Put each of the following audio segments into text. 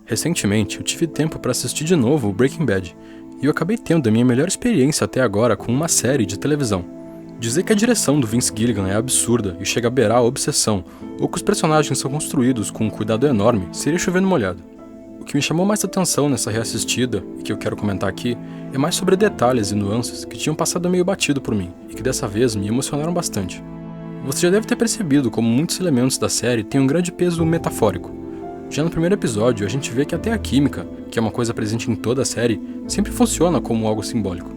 Recentemente, eu tive tempo para assistir de novo o Breaking Bad, e eu acabei tendo a minha melhor experiência até agora com uma série de televisão. Dizer que a direção do Vince Gilligan é absurda e chega a beirar a obsessão, ou que os personagens são construídos com um cuidado enorme, seria chover no molhado. O que me chamou mais atenção nessa reassistida, e que eu quero comentar aqui, é mais sobre detalhes e nuances que tinham passado meio batido por mim, e que dessa vez me emocionaram bastante. Você já deve ter percebido como muitos elementos da série têm um grande peso metafórico. Já no primeiro episódio, a gente vê que até a química, que é uma coisa presente em toda a série, sempre funciona como algo simbólico.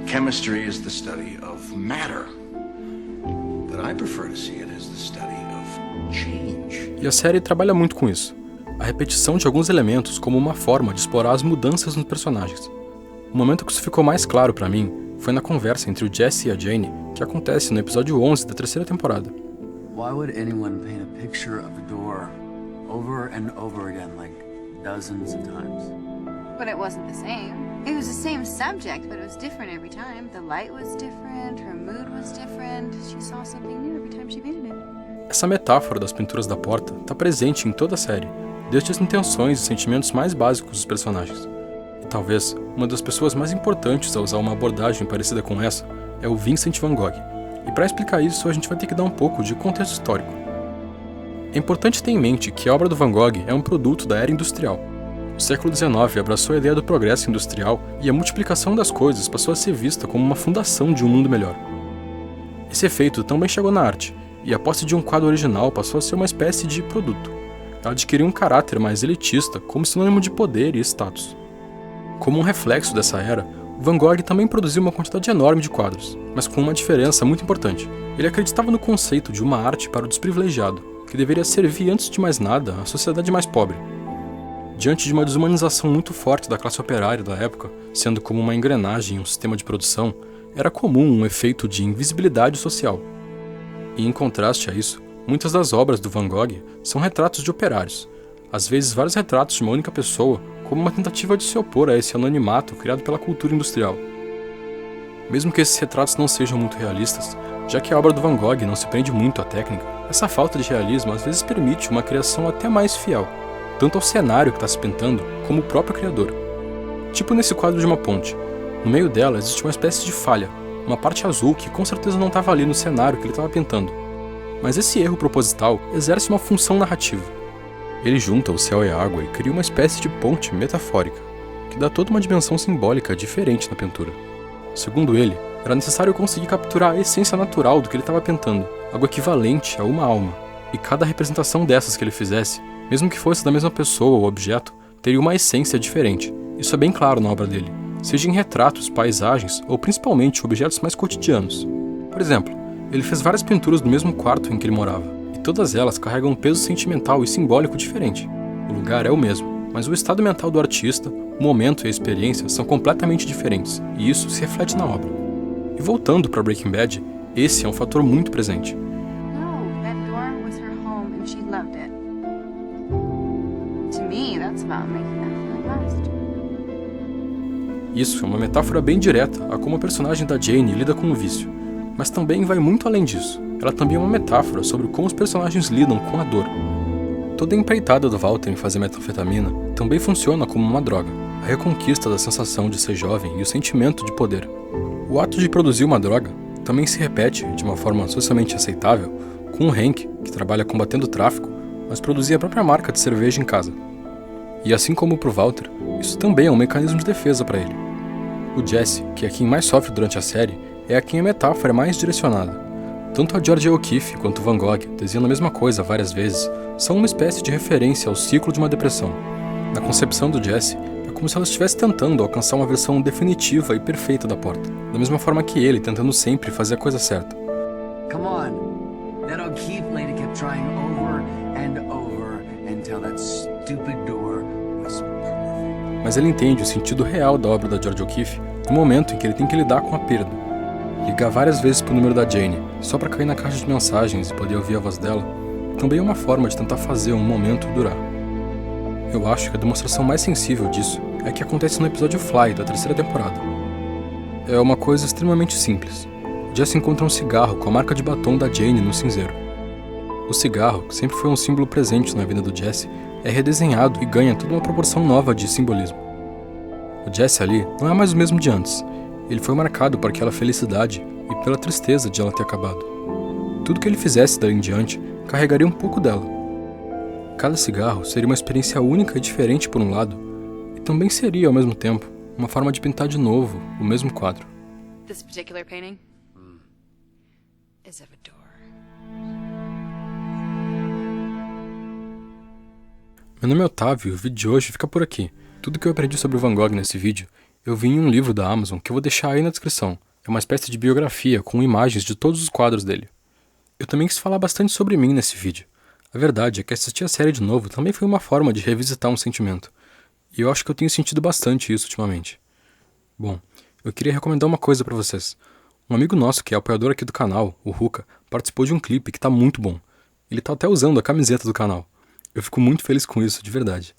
Chemistry is the study of matter, but I prefer to see it as the study of change. E a série trabalha muito com isso. A repetição de alguns elementos como uma forma de explorar as mudanças nos personagens. O momento que isso ficou mais claro pra mim foi na conversa entre o Jesse e a Jane, que acontece no episódio 11 da terceira temporada. Why would anyone paint a picture of a door over and over again, like dozens of times? But it wasn't the same. It was the same subject, but it was different every time. The light was different, her mood was different. She saw something new every time she painted it. Essa metáfora das pinturas da porta está presente em toda a série, desde as intenções e sentimentos mais básicos dos personagens. E talvez uma das pessoas mais importantes a usar uma abordagem parecida com essa é o Vincent Van Gogh. E para explicar isso, a gente vai ter que dar um pouco de contexto histórico. É importante ter em mente que a obra do Van Gogh é um produto da era industrial. O século XIX abraçou a ideia do progresso industrial e a multiplicação das coisas passou a ser vista como uma fundação de um mundo melhor. Esse efeito também chegou na arte, e a posse de um quadro original passou a ser uma espécie de produto. Ela adquiriu um caráter mais elitista como sinônimo de poder e status. Como um reflexo dessa era, Van Gogh também produziu uma quantidade enorme de quadros, mas com uma diferença muito importante. Ele acreditava no conceito de uma arte para o desprivilegiado, que deveria servir antes de mais nada à sociedade mais pobre. Diante de uma desumanização muito forte da classe operária da época, sendo como uma engrenagem em um sistema de produção, era comum um efeito de invisibilidade social. E em contraste a isso, muitas das obras do Van Gogh são retratos de operários, às vezes vários retratos de uma única pessoa, como uma tentativa de se opor a esse anonimato criado pela cultura industrial. Mesmo que esses retratos não sejam muito realistas, já que a obra do Van Gogh não se prende muito à técnica, essa falta de realismo às vezes permite uma criação até mais fiel, tanto ao cenário que está se pintando, como o próprio criador. Tipo nesse quadro de uma ponte. No meio dela existe uma espécie de falha, uma parte azul que com certeza não estava ali no cenário que ele estava pintando. Mas esse erro proposital exerce uma função narrativa. Ele junta o céu e a água e cria uma espécie de ponte metafórica, que dá toda uma dimensão simbólica diferente na pintura. Segundo ele, era necessário conseguir capturar a essência natural do que ele estava pintando, algo equivalente a uma alma, e cada representação dessas que ele fizesse, mesmo que fosse da mesma pessoa ou objeto, teria uma essência diferente. Isso é bem claro na obra dele, seja em retratos, paisagens ou principalmente objetos mais cotidianos. Por exemplo, ele fez várias pinturas do mesmo quarto em que ele morava, e todas elas carregam um peso sentimental e simbólico diferente. O lugar é o mesmo, mas o estado mental do artista, o momento e a experiência são completamente diferentes, e isso se reflete na obra. E voltando para Breaking Bad, esse é um fator muito presente. No, that door was her home and she loved it. To me, that's about making that feeling last. Isso é uma metáfora bem direta a como a personagem da Jane lida com o vício, mas também vai muito além disso. Ela também é uma metáfora sobre como os personagens lidam com a dor. Toda a empreitada do Walter em fazer metanfetamina também funciona como uma droga, a reconquista da sensação de ser jovem e o sentimento de poder. O ato de produzir uma droga também se repete, de uma forma socialmente aceitável, com o Hank, que trabalha combatendo o tráfico, mas produzia a própria marca de cerveja em casa. E assim como para o Walter, isso também é um mecanismo de defesa para ele. O Jesse, que é quem mais sofre durante a série, é a quem a metáfora é mais direcionada. Tanto a Georgia O'Keeffe quanto Van Gogh, desenhando a mesma coisa várias vezes, são uma espécie de referência ao ciclo de uma depressão. Na concepção do Jesse, é como se ela estivesse tentando alcançar uma versão definitiva e perfeita da porta, da mesma forma que ele, tentando sempre fazer a coisa certa. Come on. That O'Keefe lady kept trying over and over until that stupid door was perfect. Mas ele entende o sentido real da obra da Georgia O'Keeffe no momento em que ele tem que lidar com a perda. Ligar várias vezes pro número da Jane, só para cair na caixa de mensagens e poder ouvir a voz dela, também é uma forma de tentar fazer um momento durar. Eu acho que a demonstração mais sensível disso é que acontece no episódio Fly da terceira temporada. É uma coisa extremamente simples. Jesse encontra um cigarro com a marca de batom da Jane no cinzeiro. O cigarro, que sempre foi um símbolo presente na vida do Jesse, é redesenhado e ganha toda uma proporção nova de simbolismo. O Jesse ali não é mais o mesmo de antes. Ele foi marcado por aquela felicidade e pela tristeza de ela ter acabado. Tudo que ele fizesse daí em diante carregaria um pouco dela. Cada cigarro seria uma experiência única e diferente por um lado, e também seria, ao mesmo tempo, uma forma de pintar de novo o mesmo quadro. This particular painting is of a door. Meu nome é Otávio e o vídeo de hoje fica por aqui. Tudo que eu aprendi sobre o Van Gogh nesse vídeo, eu vi em um livro da Amazon que eu vou deixar aí na descrição. É uma espécie de biografia com imagens de todos os quadros dele. Eu também quis falar bastante sobre mim nesse vídeo. A verdade é que assistir a série de novo também foi uma forma de revisitar um sentimento. E eu acho que eu tenho sentido bastante isso ultimamente. Bom, eu queria recomendar uma coisa pra vocês. Um amigo nosso que é apoiador aqui do canal, o Ruka, participou de um clipe que tá muito bom. Ele tá até usando a camiseta do canal. Eu fico muito feliz com isso, de verdade.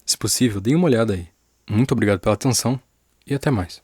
Se possível, deem uma olhada aí. Muito obrigado pela atenção e até mais.